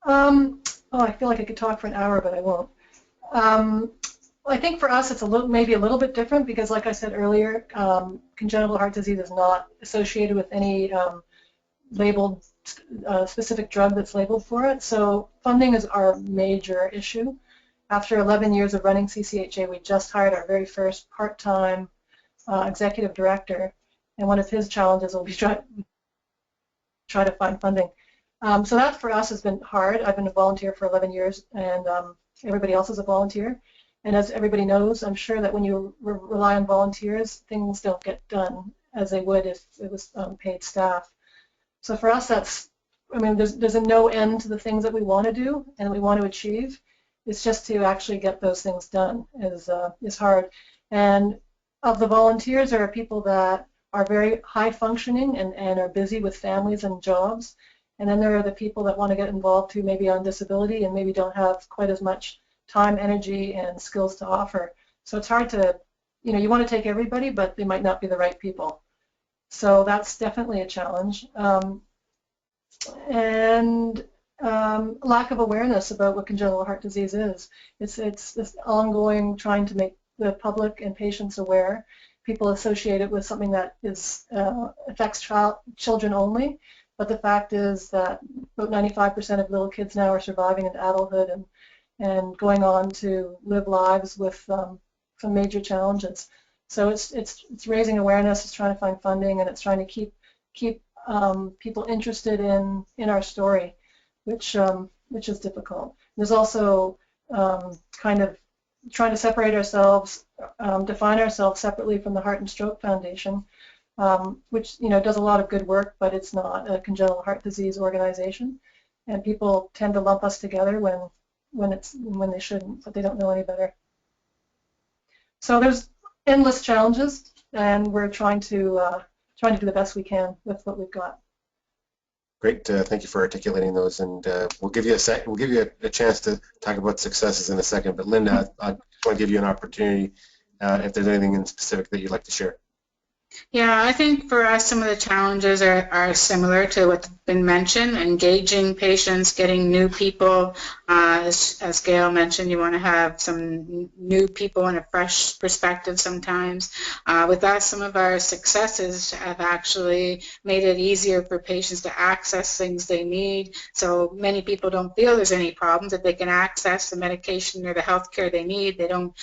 S6: I feel like I could talk for an hour, but I won't. I think for us it's maybe a little bit different because, like I said earlier, congenital heart disease is not associated with any labeled specific drug that's labeled for it. So funding is our major issue. After 11 years of running CCHA, we just hired our very first part-time executive director, and one of his challenges will be try to find funding. So that for us has been hard. I've been a volunteer for 11 years, and everybody else is a volunteer. And as everybody knows, I'm sure that when you rely on volunteers, things don't get done as they would if it was paid staff. So for us, there's a no end to the things that we want to do and we want to achieve. It's just to actually get those things done is hard. And of the volunteers, there are people that are very high functioning and are busy with families and jobs. And then there are the people that want to get involved who may be on disability and maybe don't have quite as much time, energy, and skills to offer. So it's hard to, you want to take everybody, but they might not be the right people. So that's definitely a challenge. And lack of awareness about what congenital heart disease is. It's this ongoing trying to make the public and patients aware. People associate it with something that affects children only, but the fact is that about 95% of little kids now are surviving into adulthood and going on to live lives with some major challenges. So it's raising awareness, it's trying to find funding, and it's trying to keep people interested in our story, which is difficult. There's also kind of trying to separate ourselves, define ourselves separately from the Heart and Stroke Foundation, which does a lot of good work, but it's not a congenital heart disease organization, and people tend to lump us together when they shouldn't, but they don't know any better. So there's endless challenges, and we're trying to do the best we can with what we've got.
S2: Great, thank you for articulating those, and we'll give you a chance to talk about successes in a second. But Linda, I just want to give you an opportunity if there's anything in specific that you'd like to share.
S5: Yeah, I think for us some of the challenges are similar to what's been mentioned. Engaging patients, getting new people. As Gail mentioned, you want to have some new people and a fresh perspective sometimes. With us, some of our successes have actually made it easier for patients to access things they need. So many people don't feel there's any problems. If they can access the medication or the health care they need, they don't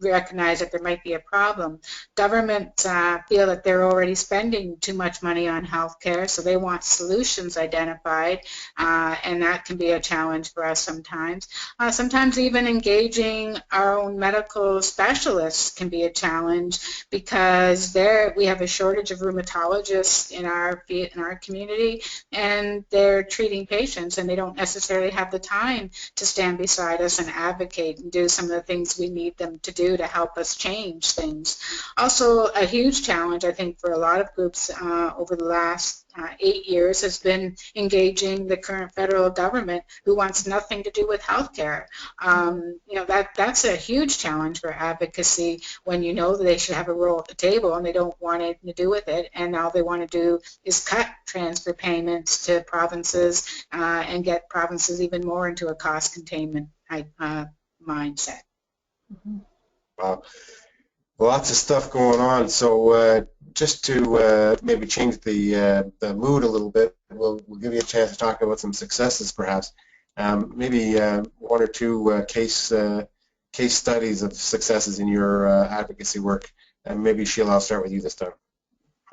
S5: recognize that there might be a problem. Governments feel that they're already spending too much money on health care, so they want solutions identified, and that can be a challenge for us sometimes. Sometimes even engaging our own medical specialists can be a challenge because we have a shortage of rheumatologists in our community, and they're treating patients, and they don't necessarily have the time to stand beside us and advocate and do some of the things we need them to do to help us change things. Also, a huge challenge, I think, for a lot of groups over the last 8 years has been engaging the current federal government, who wants nothing to do with healthcare. That's a huge challenge for advocacy when you know that they should have a role at the table and they don't want anything to do with it, and all they want to do is cut transfer payments to provinces and get provinces even more into a cost containment mindset.
S6: Mm-hmm.
S2: Wow. Lots of stuff going on. So just to maybe change the mood a little bit, we'll give you a chance to talk about some successes, perhaps. Maybe one or two case studies of successes in your advocacy work. And maybe Sheila, I'll start with you this time.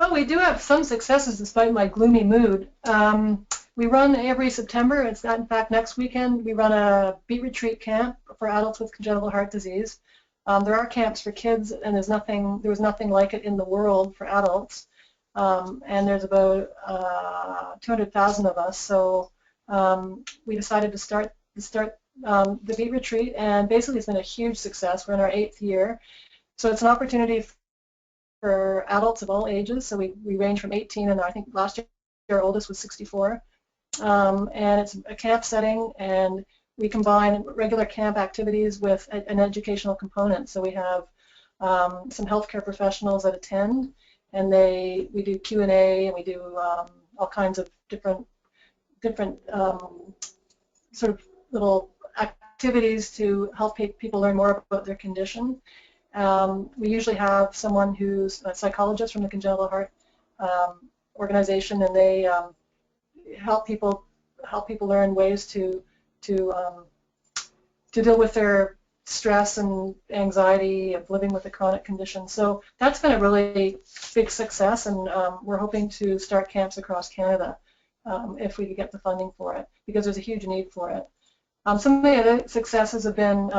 S6: Oh, we do have some successes despite my gloomy mood. We run every September. It's not, in fact, next weekend. We run a beet retreat camp for adults with congenital heart disease. There are camps for kids, and there was nothing like it in the world for adults. And there's about 200,000 of us. So we decided to start the beet retreat, and basically it's been a huge success. We're in our 8th year. So it's an opportunity for adults of all ages. So we range from 18, and I think last year our oldest was 64. And it's a camp setting, and we combine regular camp activities with an educational component. So we have some healthcare professionals that attend, and we do Q&A, and we do all kinds of different sort of little activities to help people learn more about their condition. We usually have someone who's a psychologist from the Congenital Heart organization, and they help people learn ways to deal with their stress and anxiety of living with a chronic condition. So that's been a really big success, and we're hoping to start camps across Canada if we could get the funding for it, because there's a huge need for it. Some of the other successes have been,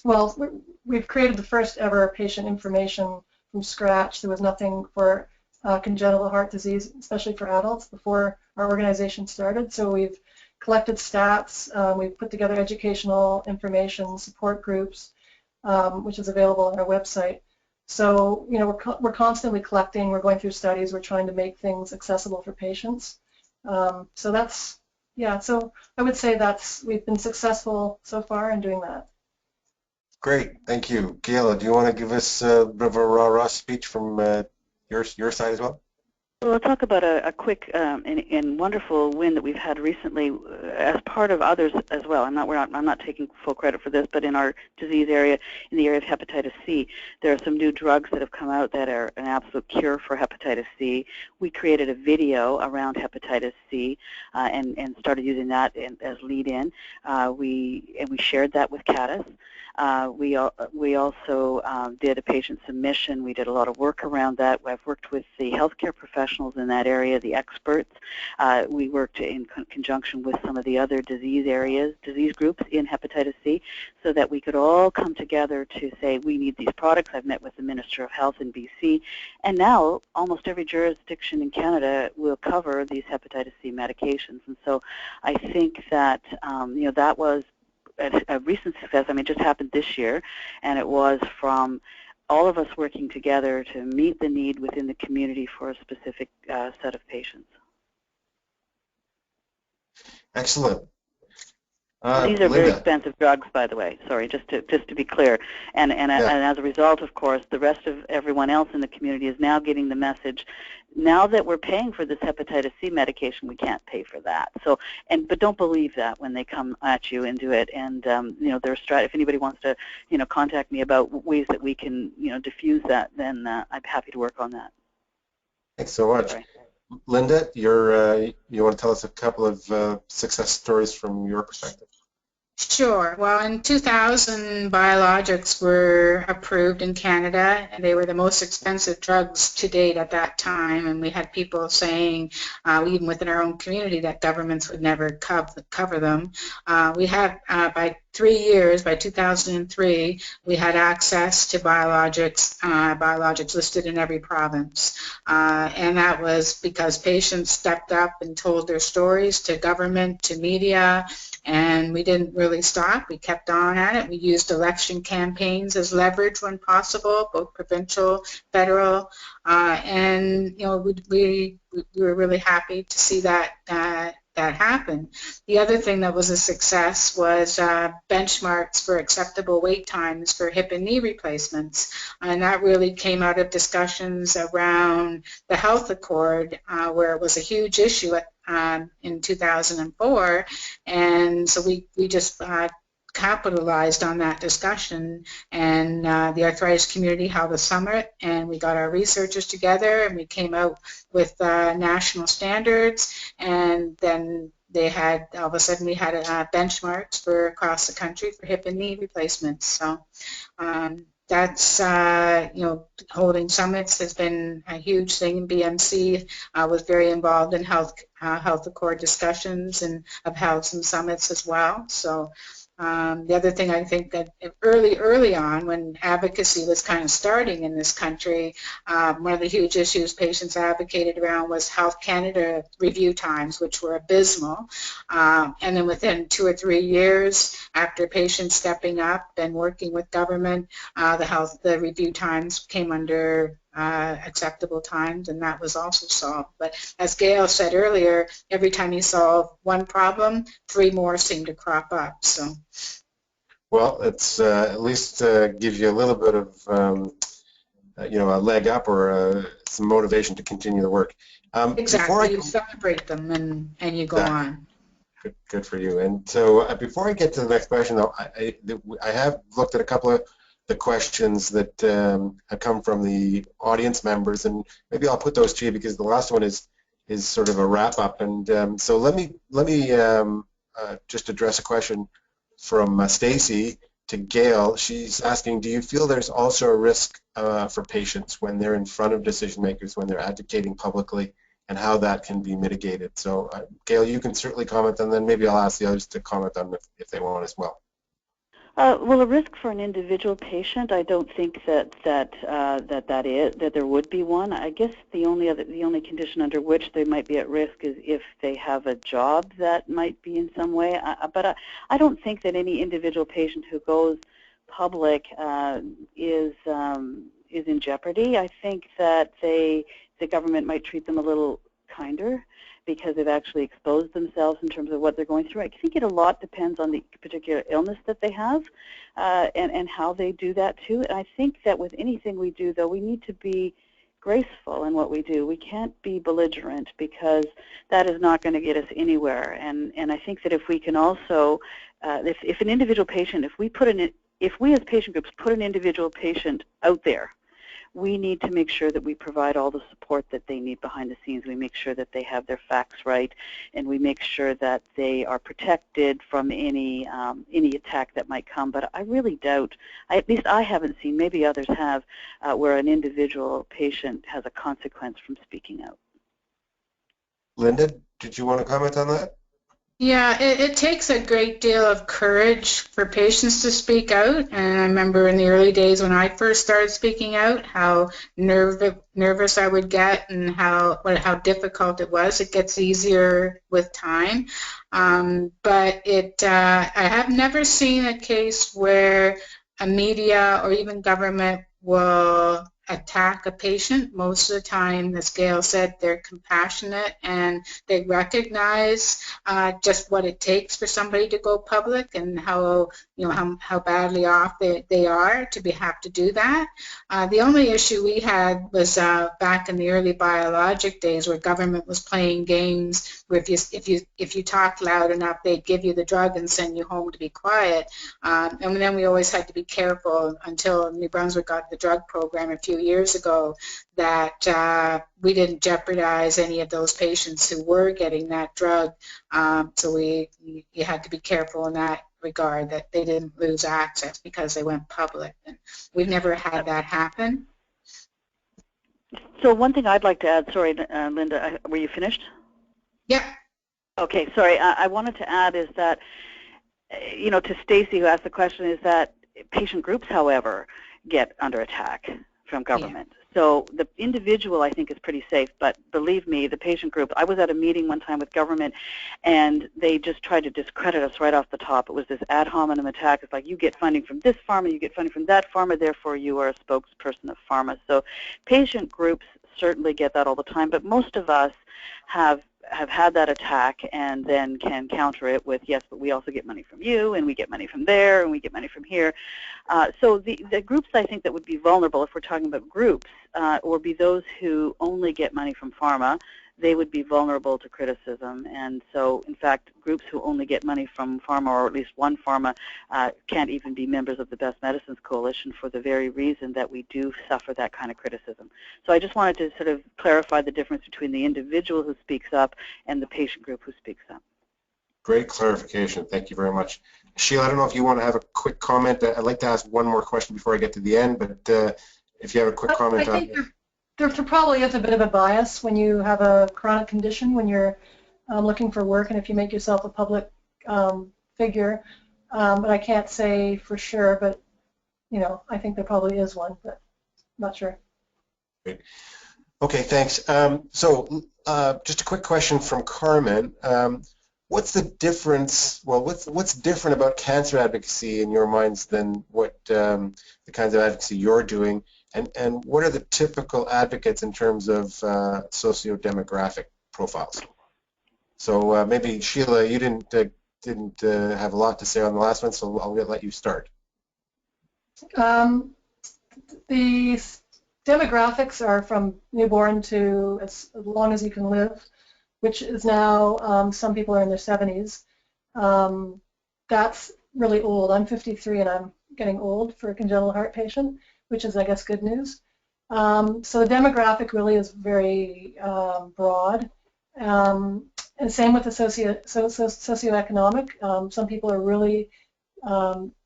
S6: well, we've created the first ever patient information from scratch. There was nothing for congenital heart disease, especially for adults, before our organization started. So we've collected stats, we've put together educational information, support groups, which is available on our website. So, you know, we're constantly collecting, we're going through studies, we're trying to make things accessible for patients. So that's, yeah, so I would say we've been successful so far in doing that.
S2: Great, thank you. Gail, do you want to give us a bit of a Rahrah speech from your side as well?
S4: Well, I'll talk about a quick and wonderful win that we've had recently as part of others as well. I'm not taking full credit for this, but in our disease area, in the area of hepatitis C, there are some new drugs that have come out that are an absolute cure for hepatitis C. We created a video around hepatitis C and started using that as lead-in. We shared that with Caddis. We also did a patient submission. We did a lot of work around that. I've worked with the healthcare professionals in that area, the experts. We worked in conjunction with some of the other disease groups in hepatitis C, so that we could all come together to say we need these products. I've met with the Minister of Health in BC, and now almost every jurisdiction in Canada will cover these hepatitis C medications. And so I think that you know, that was a recent success. I mean, it just happened this year, and it was from all of us working together to meet the need within the community for a specific set of patients.
S2: Excellent.
S4: These are very expensive drugs, by the way. Sorry, just to be clear. And as a result, of course, the rest of everyone else in the community is now getting the message. Now that we're paying for this hepatitis C medication, we can't pay for that. So, but don't believe that when they come at you and do it. And you know, if anybody wants to, you know, contact me about ways that we can, you know, diffuse that, then I'm happy to work on that.
S2: Thanks so much. Sorry. Linda, you want to tell us a couple of success stories from your perspective?
S5: Sure. Well, in 2000, biologics were approved in Canada, and they were the most expensive drugs to date at that time. And we had people saying, even within our own community, that governments would never cover them. We had, by 3 years, by 2003, we had access to biologics listed in every province. And that was because patients stepped up and told their stories to government, to media, and we didn't really stop. We kept on at it. We used election campaigns as leverage when possible, both provincial, federal, and you know, we were really happy to see that happen. The other thing that was a success was benchmarks for acceptable wait times for hip and knee replacements, and that really came out of discussions around the Health Accord, where it was a huge issue in 2004, and so we just capitalized on that discussion, and the arthritis community held a summit, and we got our researchers together, and we came out with national standards, and then they had, all of a sudden we had benchmarks for across the country for hip and knee replacements. So that's, holding summits has been a huge thing. BMC was very involved in health accord discussions, and have held some summits as well. So the other thing I think that early on, when advocacy was kind of starting in this country, one of the huge issues patients advocated around was Health Canada review times, which were abysmal. And then within 2 or 3 years, after patients stepping up and working with government, the review times came under acceptable times, and that was also solved. But as Gail said earlier, every time you solve one problem, 3 more seem to crop up. So,
S2: well, it's at least gives you a little bit of a leg up, or some motivation to continue the work.
S5: exactly, you celebrate them and you go on.
S2: Good for you. And so before I get to the next question, though, I have looked at a couple of the questions that have come from the audience members, and maybe I'll put those to you, because the last one is sort of a wrap up. And so let me just address a question from Stacy to Gail. She's asking, do you feel there's also a risk for patients when they're in front of decision makers, when they're advocating publicly, and how that can be mitigated? So Gail, you can certainly comment, and then maybe I'll ask the others to comment on if they want as well.
S4: Well, a risk for an individual patient, I don't think that there would be one. I guess the only condition under which they might be at risk is if they have a job that might be in some way. But I don't think that any individual patient who goes public is in jeopardy. I think that the government might treat them a little kinder, because they've actually exposed themselves in terms of what they're going through. I think a lot depends on the particular illness that they have and how they do that too. And I think that with anything we do, though, we need to be graceful in what we do. We can't be belligerent, because that is not going to get us anywhere. And I think that if we can also, if an individual patient, if we as patient groups put an individual patient out there, we need to make sure that we provide all the support that they need behind the scenes. We make sure that they have their facts right, and we make sure that they are protected from any attack that might come. But I really doubt, at least I haven't seen, maybe others have, where an individual patient has a consequence from speaking out.
S2: Linda, did you want to comment on that?
S5: Yeah, it takes a great deal of courage for patients to speak out. And I remember in the early days when I first started speaking out, how nervous I would get, and how difficult it was. It gets easier with time. But I have never seen a case where a media or even government will attack a patient. Most of the time, as Gail said, they're compassionate, and they recognize just what it takes for somebody to go public, and how badly off they are to have to do that. The only issue we had was back in the early biologic days, where government was playing games where if you talked loud enough, they'd give you the drug and send you home to be quiet. And then we always had to be careful, until New Brunswick got the drug program a few years ago, that we didn't jeopardize any of those patients who were getting that drug. So you had to be careful in that regard, that they didn't lose access because they went public. And we've never had that happen.
S4: So one thing I'd like to add, sorry, Linda, were you finished?
S5: Yeah.
S4: Okay, sorry. I wanted to add is that, to Stacy, who asked the question, is that patient groups, however, get under attack from government. Yeah. So the individual, I think, is pretty safe, but believe me, the patient group, I was at a meeting one time with government, and they just tried to discredit us right off the top. It was this ad hominem attack. It's like, you get funding from this pharma, you get funding from that pharma, therefore you are a spokesperson of pharma. So patient groups certainly get that all the time, but most of us have had that attack and then can counter it with, yes, but we also get money from you, and we get money from there, and we get money from here. So the groups, I think, that would be vulnerable, if we're talking about groups, would be those who only get money from pharma. They would be vulnerable to criticism. And so, in fact, groups who only get money from pharma, or at least one pharma, can't even be members of the Best Medicines Coalition, for the very reason that we do suffer that kind of criticism. So I just wanted to sort of clarify the difference between the individual who speaks up and the patient group who speaks up.
S2: Great clarification. Thank you very much. Sheila, I don't know if you want to have a quick comment. I'd like to ask one more question before I get to the end, but if you have a quick comment
S6: I think there probably is a bit of a bias when you have a chronic condition, when you're looking for work, and if you make yourself a public figure. But I can't say for sure, but I think there probably is one, but I'm not sure.
S2: Great. Okay, thanks. So just a quick question from Carmen. What's the difference, well, what's different about cancer advocacy in your minds than what the kinds of advocacy you're doing, and what are the typical advocates in terms of socio-demographic profiles? So maybe, Sheila, you didn't have a lot to say on the last one, so I'll let you start.
S6: The demographics are from newborn to as long as you can live, which is now, some people are in their 70s. That's really old. I'm 53 and I'm getting old for a congenital heart patient, which is, I guess, good news. So the demographic really is very broad. And same with the socioeconomic. Some people are really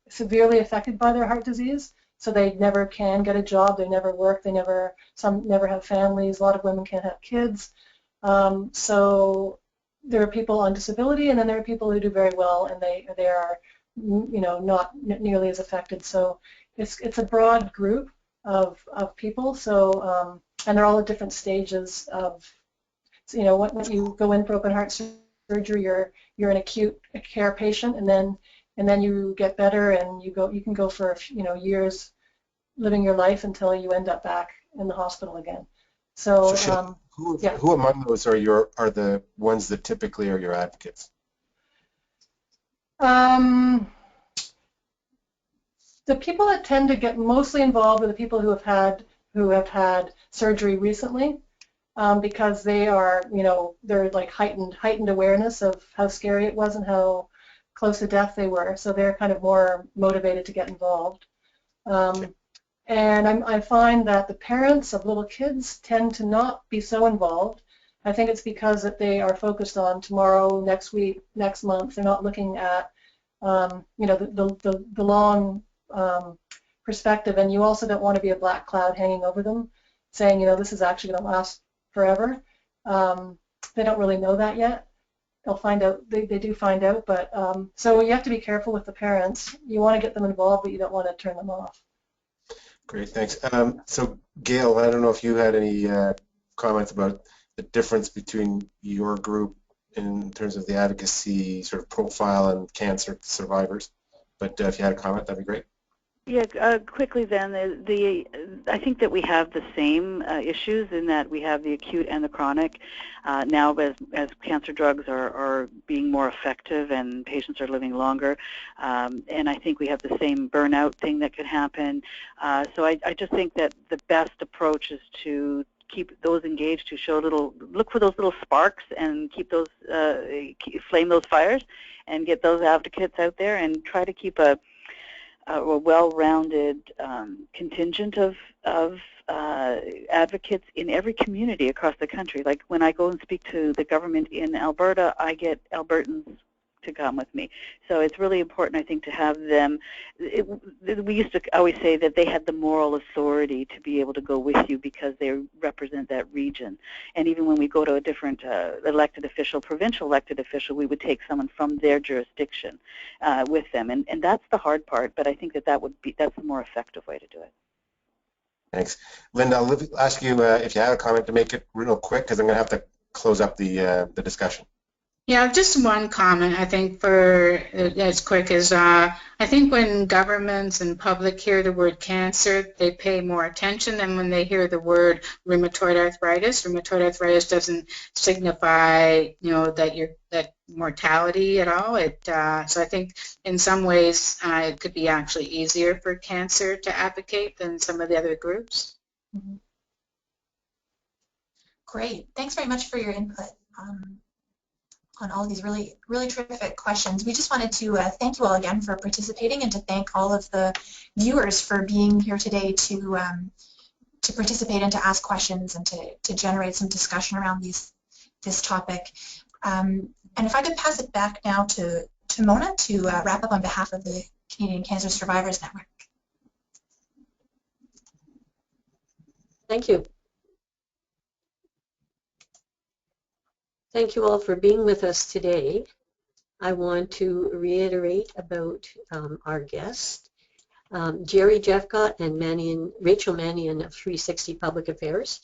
S6: severely affected by their heart disease, so they never can get a job, they never work, some never have families, a lot of women can't have kids. So there are people on disability, and then there are people who do very well, and they are not nearly as affected. So it's a broad group of people. So and they're all at different stages of, when you go in for open heart surgery, you're an acute care patient, and then you get better, and you can go for years living your life until you end up back in the hospital again. So
S2: who among those are the ones that typically are your advocates?
S6: The people that tend to get mostly involved are the people who have had surgery recently, because they are, they're like heightened awareness of how scary it was and how close to death they were. So they're kind of more motivated to get involved. And I find that the parents of little kids tend to not be so involved. I think it's because that they are focused on tomorrow, next week, next month. They're not looking at, the long perspective. And you also don't want to be a black cloud hanging over them, saying, this is actually going to last forever. They don't really know that yet. They'll find out. They do find out, but so you have to be careful with the parents. You want to get them involved, but you don't want to turn them off.
S2: Great, thanks. So Gail, I don't know if you had any comments about the difference between your group in terms of the advocacy sort of profile and cancer survivors, but if you had a comment, that'd be great.
S4: Yeah, quickly then, I think that we have the same issues in that we have the acute and the chronic. Now as cancer drugs are being more effective and patients are living longer, and I think we have the same burnout thing that could happen. So I just think that the best approach is to keep those engaged, to look for those little sparks and keep those, flame those fires and get those advocates out there and try to keep a well-rounded contingent of advocates in every community across the country. Like when I go and speak to the government in Alberta, I get Albertans to come with me. So it's really important, I think, to have them. We used to always say that they had the moral authority to be able to go with you because they represent that region. And even when we go to a different elected official, provincial elected official, we would take someone from their jurisdiction with them. And that's the hard part, but I think that's the more effective way to do it.
S2: Thanks. Linda, I'll ask you if you have a comment to make it real quick, because I'm going to have to close up the discussion.
S5: Yeah, just one comment, I think, for as quick as I think when governments and public hear the word cancer, they pay more attention than when they hear the word rheumatoid arthritis. Rheumatoid arthritis doesn't signify, that mortality at all. So I think in some ways it could be actually easier for cancer to advocate than some of the other groups.
S3: Mm-hmm. Great. Thanks very much for your input on all of these really, really terrific questions. We just wanted to thank you all again for participating, and to thank all of the viewers for being here today to participate and to ask questions and to generate some discussion around this topic. And if I could pass it back now to to Mona to wrap up on behalf of the Canadian Cancer Survivors Network.
S1: Thank you. Thank you all for being with us today. I want to reiterate about our guests, Jerry Jeffcott and Rachel Mannion of 360 Public Affairs.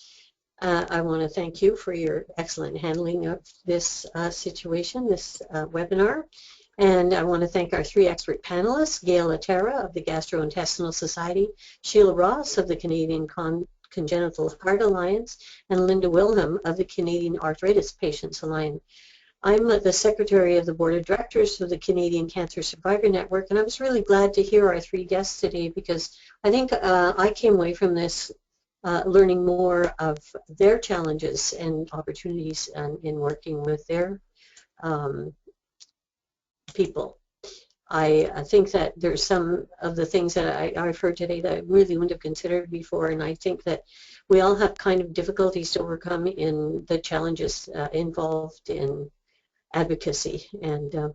S1: I want to thank you for your excellent handling of this situation, this webinar. And I want to thank our three expert panelists, Gail Atara of the Gastrointestinal Society, Sheila Ross of the Canadian Congenital Heart Alliance, and Linda Wilhelm of the Canadian Arthritis Patients Alliance. I'm the Secretary of the Board of Directors of the Canadian Cancer Survivor Network, and I was really glad to hear our three guests today because I think I came away from this learning more of their challenges and opportunities in working with their people. I think that there's some of the things that I've heard today that I really wouldn't have considered before, and I think that we all have kind of difficulties to overcome in the challenges involved in advocacy, and a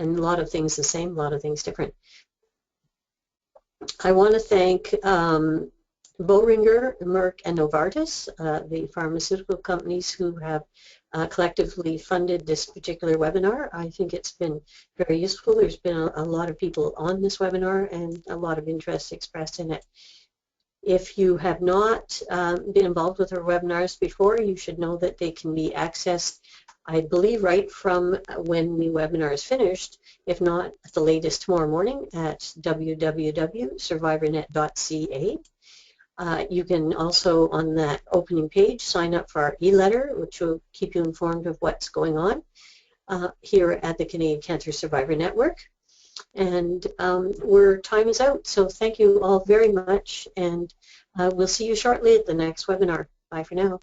S1: lot of things the same, a lot of things different. I want to thank Boehringer, Merck, and Novartis, the pharmaceutical companies who have collectively funded this particular webinar. I think it's been very useful. There's been a lot of people on this webinar and a lot of interest expressed in it. If you have not been involved with our webinars before, you should know that they can be accessed, I believe, right from when the webinar is finished, if not at the latest tomorrow morning at www.survivornet.ca. You can also, on that opening page, sign up for our e-letter, which will keep you informed of what's going on here at the Canadian Cancer Survivor Network. And time is out, so thank you all very much, and we'll see you shortly at the next webinar. Bye for now.